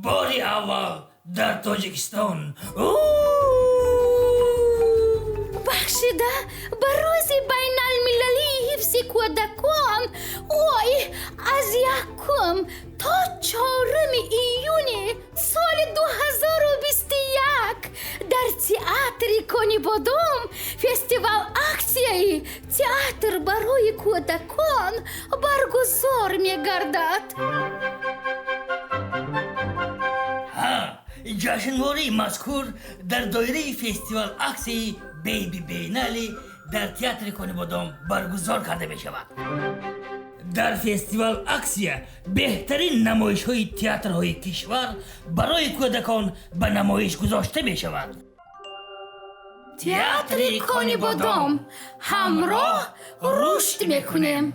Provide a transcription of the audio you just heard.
باری اول در تاجیکستان. بخشیده به روز بین المللی حفظ کودکان از 1 تا 4 ایون سال 2021 در تئاتر کنی بادام فستیوال اکسیایی تئاتر برای کودکان برگزار می‌گردد. جشنواره مذکور در دایره فستیوال اکسی بیبی بینالی در تئاتر کنی بادام برگزار کرده می شود. در فستیوال اکسیه بهترین نمایش های تئاترهای کشور برای کودکان به نمایش گذاشته می شود. تئاتر کنی بادام همراه رشد میکنیم.